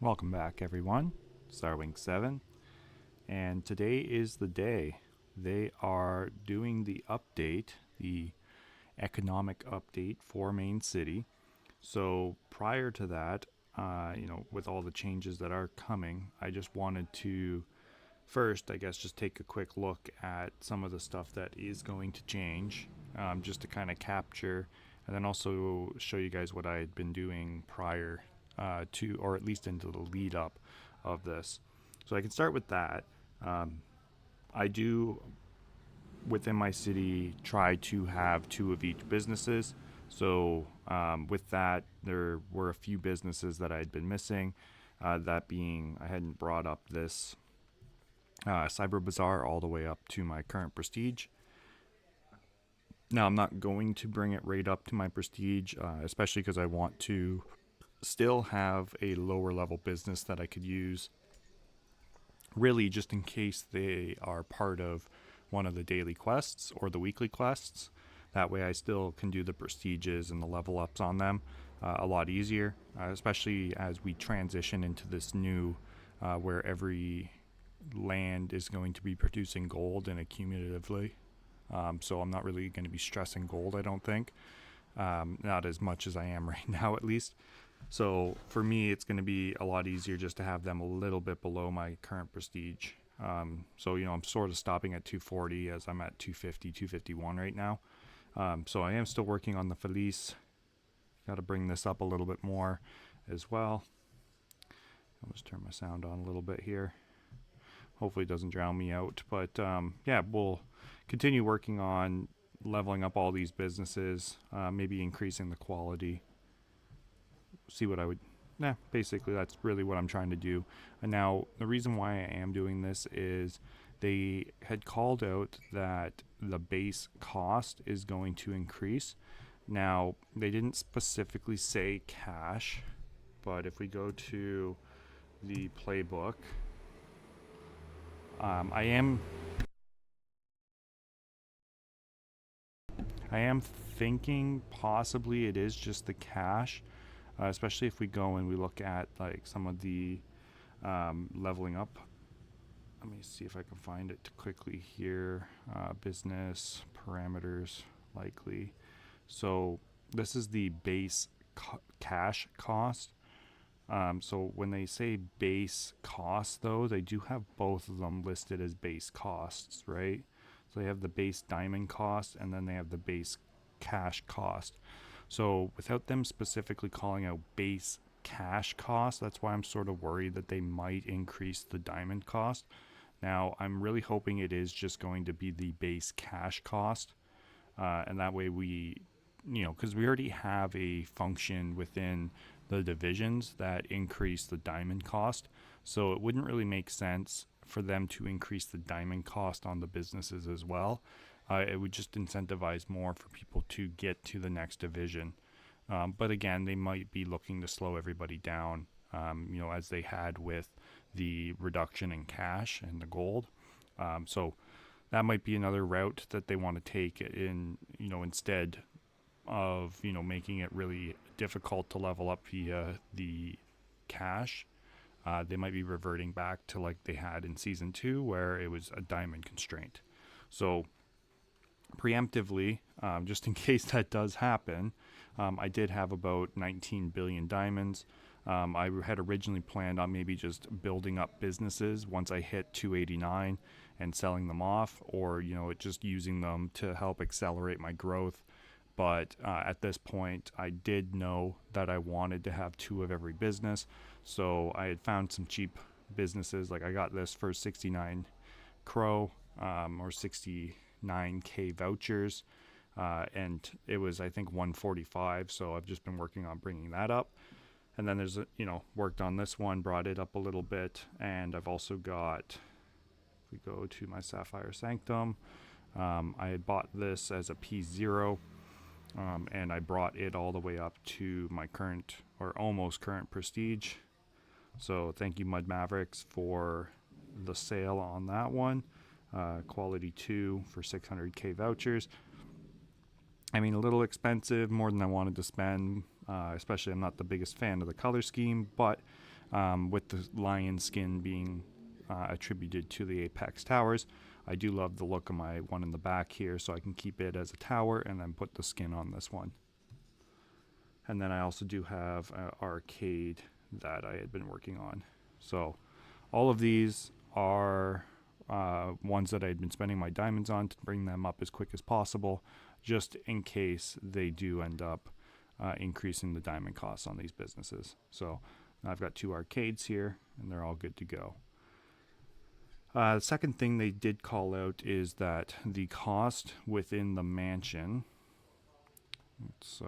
Welcome back, everyone. Starwing 7, and today is the day. They are doing the update, the economic update for Main City. So prior to that, with all the changes that are coming, I just wanted to first, I guess, just take a quick look at some of the stuff that is going to change, just to kind of capture, and then also show you guys what I had been doing prior to, or at least into the lead up of this. So I can start with that. Um, I do within my city try to have two of each businesses. So with that, there were a few businesses that I had been missing. That being, I hadn't brought up this Cyber Bazaar all the way up to my current prestige. Now, I'm not going to bring it right up to my prestige, especially because I want to still have a lower level business that I could use, really just in case they are part of one of the daily quests or the weekly quests. That way, I still can do the prestiges and the level ups on them a lot easier, especially as we transition into this new where every land is going to be producing gold and accumulatively. So I'm not really going to be stressing gold, I don't think. Not as much as I am right now, at least. So for me, it's going to be a lot easier just to have them a little bit below my current prestige. I'm sort of stopping at 240 as I'm at 250, 251 right now. So I am still working on the Felice. Got to bring this up a little bit more as well. I'll just turn my sound on a little bit here. Hopefully it doesn't drown me out. But we'll continue working on leveling up all these businesses, maybe increasing the quality. See what I would. Basically, that's really what I'm trying to do. And now, the reason why I am doing this is they had called out that the base cost is going to increase. Now, they didn't specifically say cash, but if we go to the playbook, I am thinking possibly it is just the cash, especially if we go and we look at like some of the leveling up. Let me see if I can find it quickly here. Business parameters likely. So this is the base cash cost. So when they say base cost, though, they do have both of them listed as base costs, right? So they have the base diamond cost and then they have the base cash cost. So without them specifically calling out base cash cost, that's why I'm sort of worried that they might increase the diamond cost. Now, I'm really hoping it is just going to be the base cash cost. And that way because we already have a function within the divisions that increase the diamond cost. So it wouldn't really make sense for them to increase the diamond cost on the businesses as well. It would just incentivize more for people to get to the next division. But again, they might be looking to slow everybody down, as they had with the reduction in cash and the gold. So that might be another route that they want to take instead of, making it really difficult to level up via the cash. They might be reverting back to like they had in season 2 where it was a diamond constraint. So preemptively, just in case that does happen, I did have about 19 billion diamonds. I had originally planned on maybe just building up businesses once I hit 289 and selling them off, or just using them to help accelerate my growth. But at this point, I did know that I wanted to have two of every business, so I had found some cheap businesses. Like I got this for 69 crow, or 69k vouchers, and it was I think 145. So I've just been working on bringing that up. And then there's worked on this one, brought it up a little bit, and I've also got. If we go to my Sapphire Sanctum, I had bought this as a P0. And I brought it all the way up to my current or almost current prestige. So thank you, Mud Mavericks, for the sale on that one. Quality 2 for 600k vouchers. I mean, a little expensive, more than I wanted to spend. Especially, I'm not the biggest fan of the color scheme, but with the lion skin being attributed to the Apex towers. I do love the look of my one in the back here, so I can keep it as a tower and then put the skin on this one. And then I also do have an arcade that I had been working on. So all of these are ones that I had been spending my diamonds on to bring them up as quick as possible, just in case they do end up increasing the diamond costs on these businesses. So I've got 2 arcades here, and they're all good to go. The second thing they did call out is that the cost within the mansion, let's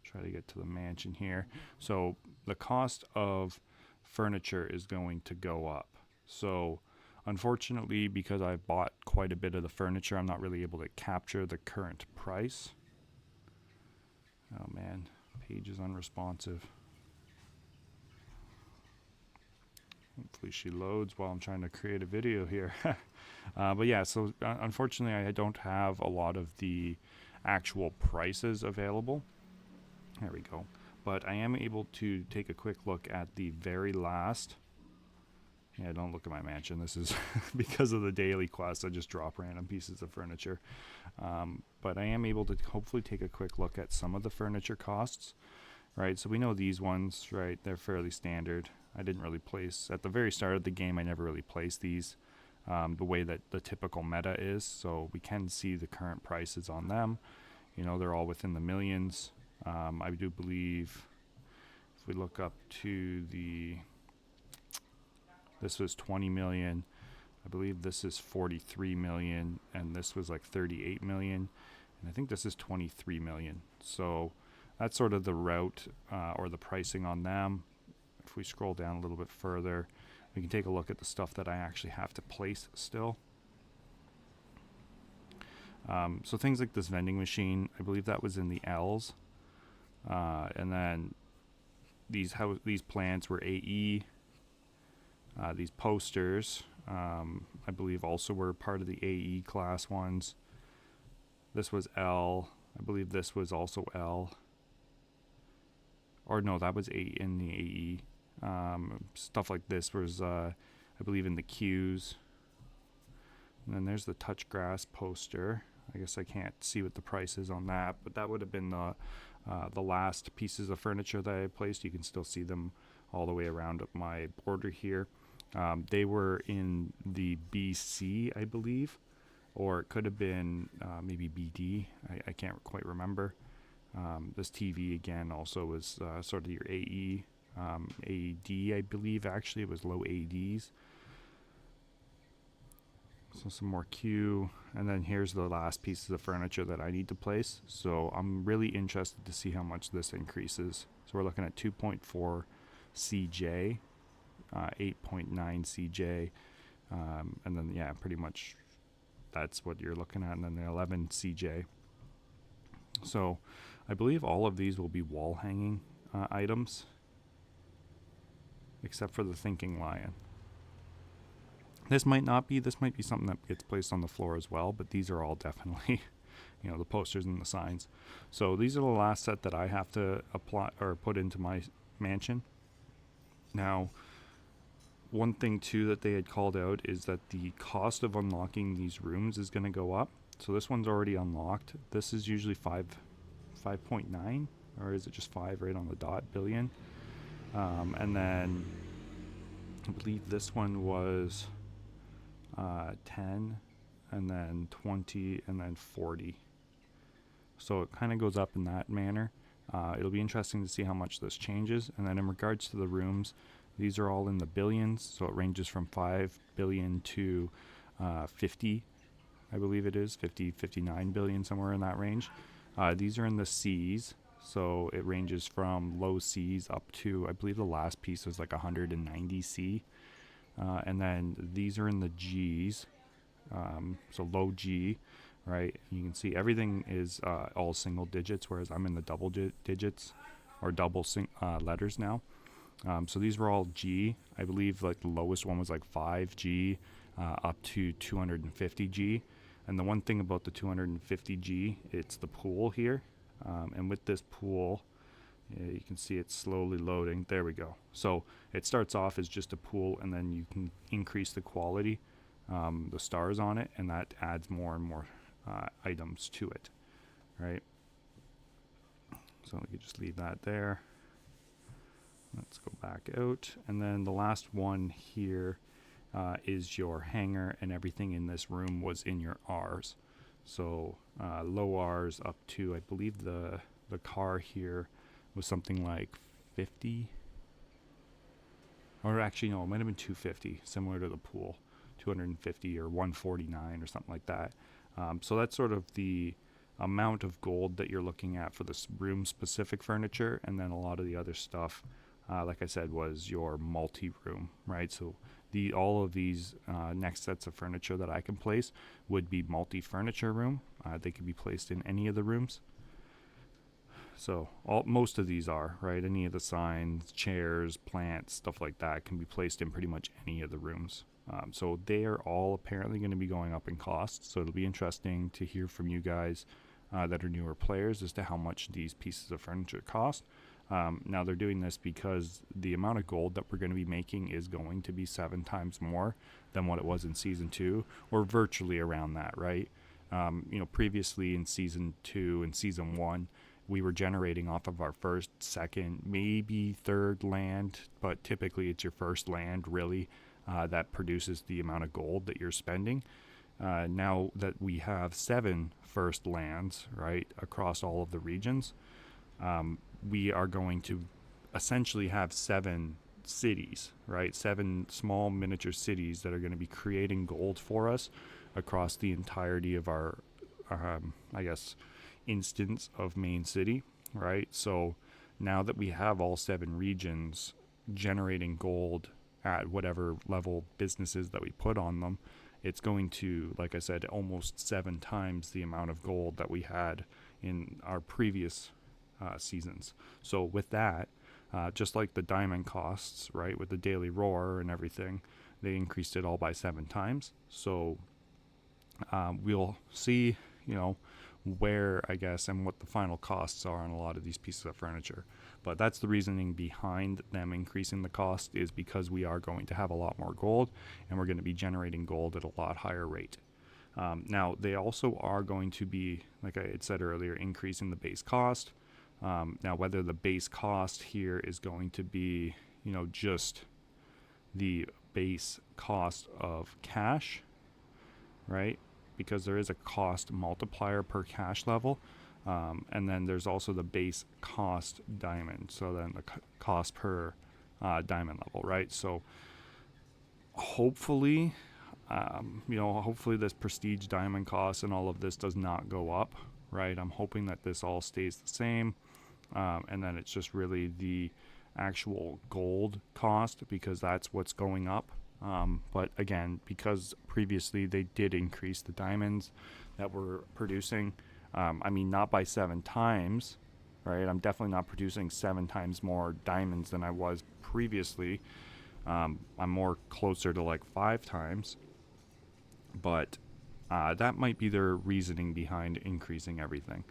try to get to the mansion here. So the cost of furniture is going to go up. So unfortunately, because I've bought quite a bit of the furniture, I'm not really able to capture the current price. Oh man, page is unresponsive. Hopefully she loads while I'm trying to create a video here. But yeah, so unfortunately I don't have a lot of the actual prices available. There we go. But I am able to take a quick look at the very last. Yeah, don't look at my mansion. This is because of the daily quest. I just drop random pieces of furniture. But I am able to hopefully take a quick look at some of the furniture costs. Right, so we know these ones, right, they're fairly standard. I didn't really place, at the very start of the game, I never really placed these the way that the typical meta is. So we can see the current prices on them. You know, they're all within the millions. I do believe if we look up to this was 20 million. I believe this is 43 million, and this was like 38 million. And I think this is 23 million. So that's sort of the route or the pricing on them. If we scroll down a little bit further, we can take a look at the stuff that I actually have to place still. So things like this vending machine, I believe that was in the L's. And then these plants were AE. These posters, I believe, also were part of the AE class ones. This was L. I believe this was also L. Or no, that was A in the AE. Stuff like this was, I believe, in the Qs. And then there's the touch grass poster. I guess I can't see what the price is on that, but that would have been the last pieces of furniture that I placed. You can still see them all the way around my border here. They were in the BC, I believe, or it could have been maybe BD. I can't quite remember. This TV again also was sort of your AE, AD, I believe. Actually, it was low ADs. So some more Q, and then here's the last pieces of furniture that I need to place. So I'm really interested to see how much this increases. So we're looking at 2.4 CJ, 8.9 CJ, and then yeah, pretty much that's what you're looking at, and then the 11 CJ. So I believe all of these will be wall hanging items, except for the thinking lion. This might not be. This might be something that gets placed on the floor as well, but these are all definitely, you know, the posters and the signs. So these are the last set that I have to apply or put into my mansion. Now, one thing too that they had called out is that the cost of unlocking these rooms is going to go up. So this one's already unlocked. This is usually 5.9, or is it just 5 right on the dot billion? And then I believe this one was 10, and then 20, and then 40. So it kind of goes up in that manner. It'll be interesting to see how much this changes. And then in regards to the rooms, these are all in the billions. So it ranges from 5 billion to 50, I believe it is, 59 billion, somewhere in that range. These are in the C's. So it ranges from low C's up to, I believe the last piece was like 190 C. And then these are in the G's, so low G, right? You can see everything is all single digits, whereas I'm in the double digits or double letters now. So these were all G. I believe like the lowest one was like 5G up to 250G. And the one thing about the 250G, it's the pool here. And with this pool, Yeah, you can see it's slowly loading. There we go. So it starts off as just a pool, and then you can increase the quality, the stars on it, and that adds more and more items to it, right? So we could just leave that there. Let's go back out. And then the last one here is your hanger, and everything in this room was in your R's. So low R's up to, I believe the car here was something like 50. Or actually, no, it might have been 250, similar to the pool. 250 or 149 or something like that. So that's sort of the amount of gold that you're looking at for this room specific furniture, and then a lot of the other stuff, like I said, was your multi-room, right? So all of these next sets of furniture that I can place would be multi-furniture room. They could be placed in any of the rooms. So most of these are, right? Any of the signs, chairs, plants, stuff like that can be placed in pretty much any of the rooms. So they are all apparently going to be going up in cost. So it'll be interesting to hear from you guys that are newer players as to how much these pieces of furniture cost. Now they're doing this because the amount of gold that we're going to be making is going to be 7 times more than what it was in Season 2, or virtually around that, right? Previously in Season 2 and Season 1, we were generating off of our first, second, maybe third land, but typically it's your first land, really, that produces the amount of gold that you're spending. Now that we have 7 first lands, right, across all of the regions, we are going to essentially have 7 cities, right? 7 small miniature cities that are going to be creating gold for us across the entirety of our, instance of Main City, right? So now that we have all 7 regions generating gold at whatever level businesses that we put on them, it's going to, like I said, almost 7 times the amount of gold that we had in our previous seasons. So with that, just like the diamond costs, right, with the daily roar and everything, they increased it all by 7 times. So we'll see, where, I guess, and what the final costs are on a lot of these pieces of furniture. But that's the reasoning behind them increasing the cost, is because we are going to have a lot more gold, and we're going to be generating gold at a lot higher rate. Now, they also are going to be, like I had said earlier, increasing the base cost. Now, whether the base cost here is going to be, just the base cost of cash, right? Because there is a cost multiplier per cash level. And then there's also the base cost diamond. So then the cost per diamond level, right? So hopefully, hopefully this prestige diamond cost and all of this does not go up, right? I'm hoping that this all stays the same. And then it's just really the actual gold cost, because that's what's going up. But again, because previously they did increase the diamonds that we're producing, not by 7 times, right? I'm definitely not producing 7 times more diamonds than I was previously. I'm more closer to like 5 times, but that might be their reasoning behind increasing everything.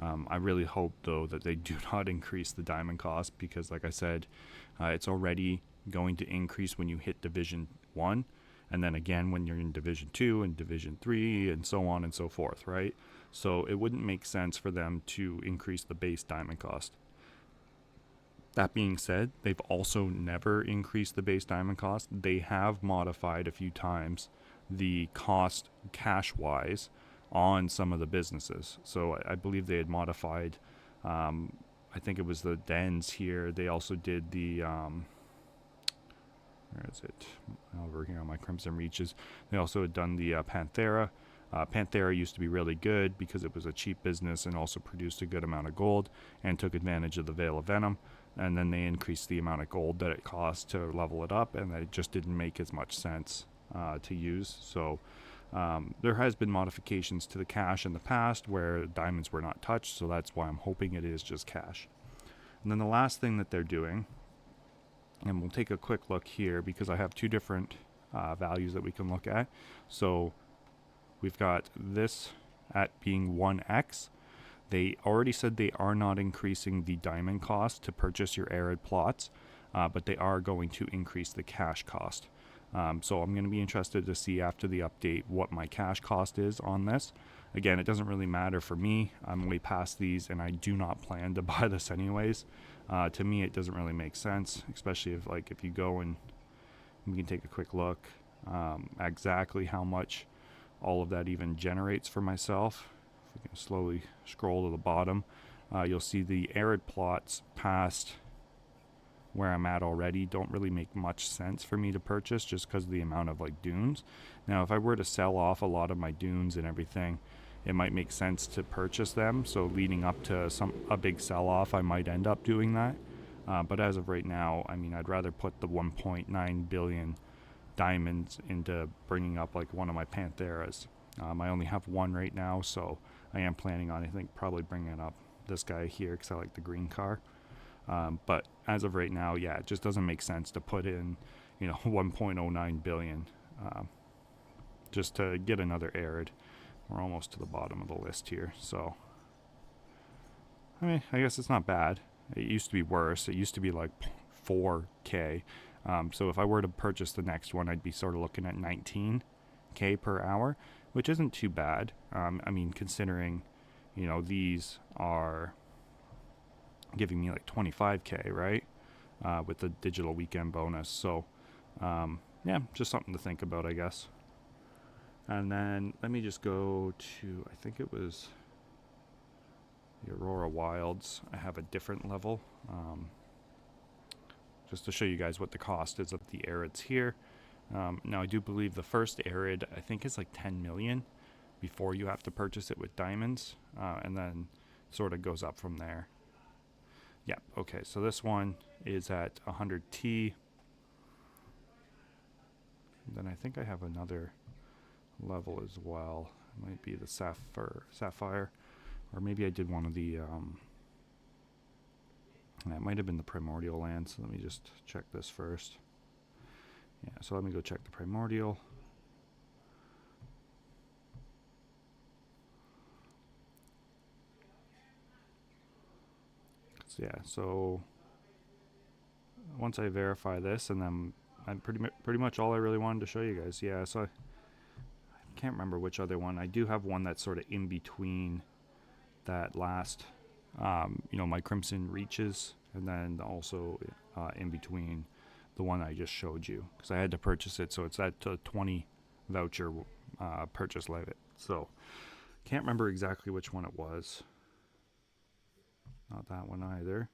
I really hope, though, that they do not increase the diamond cost, because, like I said, it's already going to increase when you hit Division 1, and then again when you're in Division 2 and Division 3, and so on and so forth, right? So it wouldn't make sense for them to increase the base diamond cost. That being said, they've also never increased the base diamond cost. They have modified a few times the cost cash-wise on some of the businesses. So I believe they had modified, I think it was the dens here. They also did the... where is it? Over here on my Crimson Reaches. They also had done the Panthera. Panthera used to be really good because it was a cheap business and also produced a good amount of gold and took advantage of the Veil of Venom. And then they increased the amount of gold that it cost to level it up, and that it just didn't make as much sense to use. So there has been modifications to the cash in the past where diamonds were not touched, so that's why I'm hoping it is just cash. And then the last thing that they're doing, and we'll take a quick look here because I have 2 different values that we can look at. So we've got this at being 1x. They already said they are not increasing the diamond cost to purchase your arid plots, but they are going to increase the cash cost. So I'm going to be interested to see after the update what my cash cost is on this. Again, it doesn't really matter for me. I'm way past these, and I do not plan to buy this anyways. To me, it doesn't really make sense, especially if you go and we can take a quick look exactly how much all of that even generates for myself. If we can slowly scroll to the bottom, you'll see the arid plots past where I'm at already don't really make much sense for me to purchase just because of the amount of dunes. Now, if I were to sell off a lot of my dunes and everything, it might make sense to purchase them. So leading up to a big sell-off, I might end up doing that. But as of right now, I mean, I'd rather put the 1.9 billion diamonds into bringing up one of my Pantheras. I only have one right now, so I am planning on, I think, probably bringing up this guy here because I like the green car. But as of right now, yeah, it just doesn't make sense to put in, 1.09 billion just to get another arid. We're almost to the bottom of the list here, so I mean, I guess it's not bad. It used to be worse. It used to be 4K. So if I were to purchase the next one, I'd be sort of looking at 19K per hour, which isn't too bad. I mean, considering, these are giving me 25K, right? With the digital weekend bonus. So, yeah, just something to think about, I guess. And then let me just go to, I think it was the Aurora Wilds. I have a different level. Just to show you guys what the cost is of the arids here. Now, I do believe the first arid, I think, is 10 million before you have to purchase it with diamonds. And then sort of goes up from there. Yeah, okay, so this one is at 100T. Then I think I have another level as well. It might be the sapphire, or maybe I did one of the it might have been the primordial land. So let me just check this first. Yeah, so let me go check the primordial. So yeah, so once I verify this, and then I'm pretty much all I really wanted to show you guys. Yeah, so I can't remember which other one. I do have one that's sort of in between that last, my Crimson Reaches, and then also in between the one I just showed you, because I had to purchase it, so it's that 20 voucher purchase limit. So can't remember exactly which one it was. Not that one either.